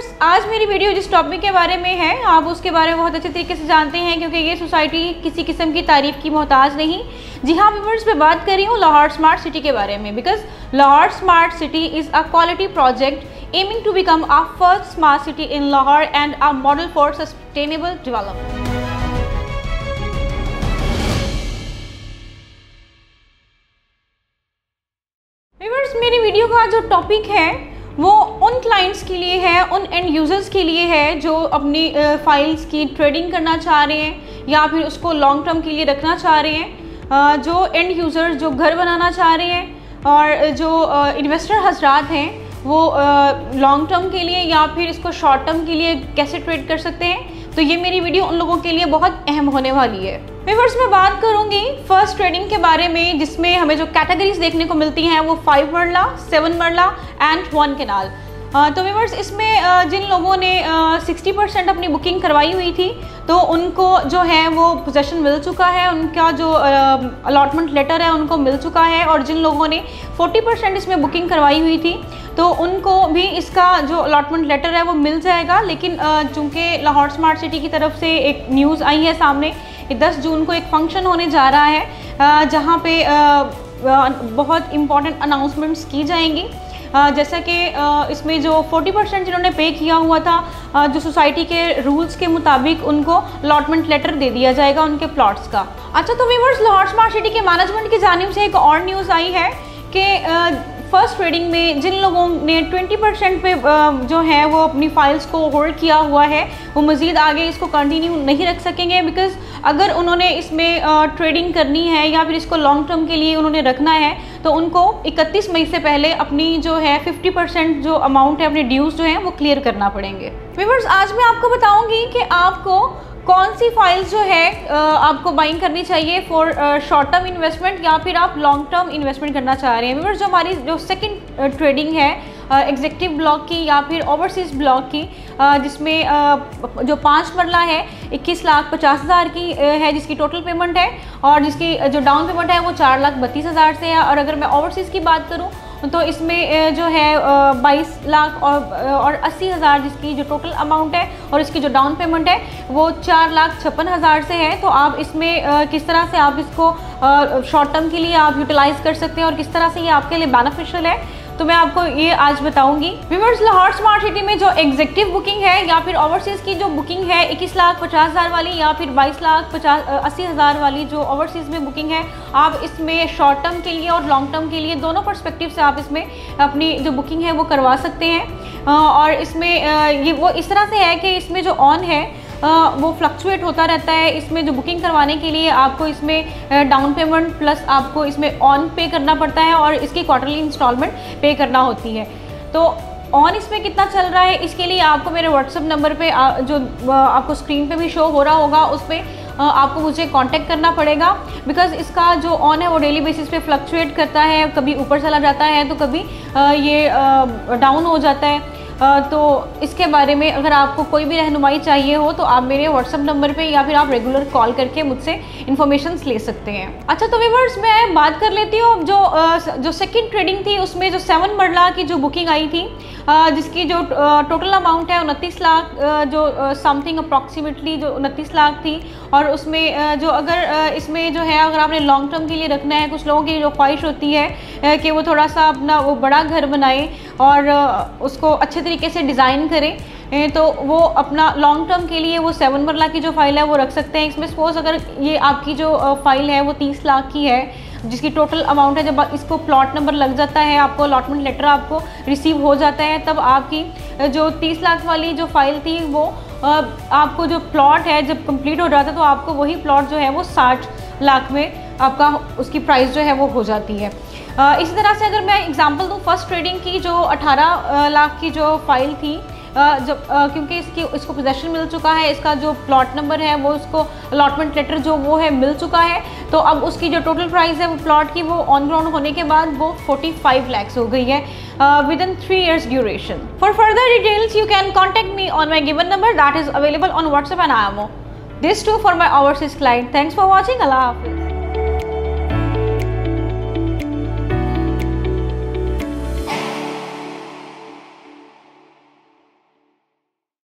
Viewers, आज मेरी video जिस टॉपिक के बारे में है आप उसके बारे में बहुत अच्छे तरीके से जानते हैं, क्योंकि ये सोसाइटी किसी किस्म की तारीफ की मोहताज नहीं। जी हाँ व्यूअर्स, मैं बात कर रही हूँ लाहौर स्मार्ट सिटी के बारे में, because Lahore smart city is a quality project aiming to become a first smart city in Lahore and a model for sustainable development. Viewers, मेरी वीडियो का जो टॉपिक है वो उन क्लाइंट्स के लिए है, उन एंड यूज़र्स के लिए है जो अपनी फाइल्स की ट्रेडिंग करना चाह रहे हैं या फिर उसको लॉन्ग टर्म के लिए रखना चाह रहे हैं, जो एंड यूज़र्स जो घर बनाना चाह रहे हैं और जो इन्वेस्टर हजरात हैं वो लॉन्ग टर्म के लिए या फिर इसको शॉर्ट टर्म के लिए कैसे ट्रेड कर सकते हैं। तो ये मेरी वीडियो उन लोगों के लिए बहुत अहम होने वाली है। व्यूअर्स, मैं बात करूंगी फर्स्ट ट्रेडिंग के बारे में, जिसमें हमें जो कैटेगरीज देखने को मिलती हैं वो 5 मरला, 7 मरला एंड 1 कैनाल। तो व्यूअर्स, इसमें जिन लोगों ने 60% अपनी बुकिंग करवाई हुई थी तो उनको जो है वो पोजेसन मिल चुका है, उनका जो अलॉटमेंट लेटर है उनको मिल चुका है। और जिन लोगों ने 40% इसमें बुकिंग करवाई हुई थी तो उनको भी इसका जो अलॉटमेंट लेटर है वो मिल जाएगा। लेकिन चूँकि लाहौर स्मार्ट सिटी की तरफ से एक न्यूज़ आई है सामने कि 10 जून को एक फंक्शन होने जा रहा है जहाँ पे बहुत इम्पॉर्टेंट अनाउंसमेंट्स की जाएंगी। जैसा कि इसमें जो 40% जिन्होंने पे किया हुआ था, जो सोसाइटी के रूल्स के मुताबिक उनको अलॉटमेंट लेटर दे दिया जाएगा उनके प्लॉट्स का। अच्छा, तो व्यूअर्स, लाहौर स्मार्ट सिटी के मैनेजमेंट की जानिब से एक और न्यूज़ आई है कि फर्स्ट ट्रेडिंग में जिन लोगों ने 20% पे जो है वो अपनी फाइल्स को होल्ड किया हुआ है वो मज़ीद आगे इसको कंटिन्यू नहीं रख सकेंगे, बिकॉज़ अगर उन्होंने इसमें ट्रेडिंग करनी है या फिर इसको लॉन्ग टर्म के लिए उन्होंने रखना है तो उनको 31 मई से पहले अपनी जो है 50% जो अमाउंट है, अपने ड्यूज़ जो हैं वो क्लियर करना पड़ेंगे। व्यूअर्स, आज मैं आपको बताऊँगी कि आपको कौन सी फाइल्स जो है आपको बाइंग करनी चाहिए फॉर शॉर्ट टर्म इन्वेस्टमेंट या फिर आप लॉन्ग टर्म इन्वेस्टमेंट करना चाह रहे हैं। व्यूअर्स, जो हमारी जो सेकंड ट्रेडिंग है एग्जीक्यूटिव ब्लॉक की या फिर ओवरसीज़ ब्लॉक की, जिसमें जो 5 मरला है 21,50,000 की है जिसकी टोटल पेमेंट है, और जिसकी जो डाउन पेमेंट है वो 4,32,000 से है। और अगर मैं ओवरसीज़ की बात करूँ तो इसमें जो है 22 लाख और 80,000 जिसकी जो टोटल अमाउंट है, और इसकी जो डाउन पेमेंट है वो 4,56,000 से है। तो आप इसमें किस तरह से आप इसको शॉर्ट टर्म के लिए आप यूटिलाइज़ कर सकते हैं और किस तरह से ये आपके लिए बेनिफिशियल है, तो मैं आपको ये आज बताऊंगी। व्यूअर्स, लाहौर स्मार्ट सिटी में जो एग्जीक्यूटिव बुकिंग है या फिर ओवरसीज़ की जो बुकिंग है 21,50,000 वाली या फिर 22,80,000 वाली जो ओवरसीज़ में बुकिंग है, आप इसमें शॉर्ट टर्म के लिए और लॉन्ग टर्म के लिए दोनों पर्सपेक्टिव से आप इसमें अपनी जो बुकिंग है वो करवा सकते हैं। और इसमें ये वो इस तरह से है कि इसमें जो ऑन है वो फ्लक्चुएट होता रहता है। इसमें जो बुकिंग करवाने के लिए आपको इसमें डाउन पेमेंट प्लस आपको इसमें ऑन पे करना पड़ता है और इसकी क्वार्टरली इंस्टॉलमेंट पे करना होती है। तो ऑन इसमें कितना चल रहा है इसके लिए आपको मेरे व्हाट्सएप नंबर पे जो आपको स्क्रीन पे भी शो हो रहा होगा उस पर आपको मुझे कांटेक्ट करना पड़ेगा, बिकॉज़ इसका जो ऑन है वो डेली बेसिस पे फ्लक्चुएट करता है, कभी ऊपर चला जाता है तो कभी ये डाउन हो जाता है। तो इसके बारे में अगर आपको कोई भी रहनुमाई चाहिए हो तो आप मेरे व्हाट्सएप नंबर पे या फिर आप रेगुलर कॉल करके मुझसे इन्फॉर्मेशंस ले सकते हैं। अच्छा, तो व्यूअर्स, मैं बात कर लेती हूँ जो सेकंड ट्रेडिंग थी उसमें जो 7 मरला की जो बुकिंग आई थी, जिसकी जो टोटल अमाउंट है 29 लाख जो समथिंग अप्रॉक्सीमेटली जो 29 लाख थी। और उसमें जो अगर इसमें जो है अगर आपने लॉन्ग टर्म के लिए रखना है, कुछ लोगों की जो ख्वाहिश होती है कि वो थोड़ा सा अपना वो बड़ा घर बनाए और उसको अच्छे तरीके से डिज़ाइन करें, तो वो अपना लॉन्ग टर्म के लिए वो 7 मरला की जो फाइल है वो रख सकते हैं। इसमें सपोज अगर ये आपकी जो फाइल है वो 30 लाख की है जिसकी टोटल अमाउंट है, जब इसको प्लॉट नंबर लग जाता है, आपको अलॉटमेंट लेटर आपको रिसीव हो जाता है, तब आपकी जो 30 लाख वाली जो फाइल थी वो आपको जो प्लॉट है जब कंप्लीट हो जाता है तो आपको वही प्लॉट जो है वो 60 लाख में आपका उसकी प्राइस जो है वो हो जाती है। इसी तरह से अगर मैं एग्जांपल दूँ फर्स्ट ट्रेडिंग की, जो 18 लाख की जो फाइल थी, जब क्योंकि इसको पोजेसन मिल चुका है, इसका जो प्लॉट नंबर है वो उसको अलॉटमेंट लेटर जो वो है मिल चुका है, तो अब उसकी जो टोटल प्राइस है वो प्लॉट की वो ऑन ग्राउंड होने के बाद वो 45 लाख हो गई है with in 3 years duration. For further details you can contact me on my given number that is available on WhatsApp and IMO. This too for my overseas client. Thanks for watching. Allah Hafiz.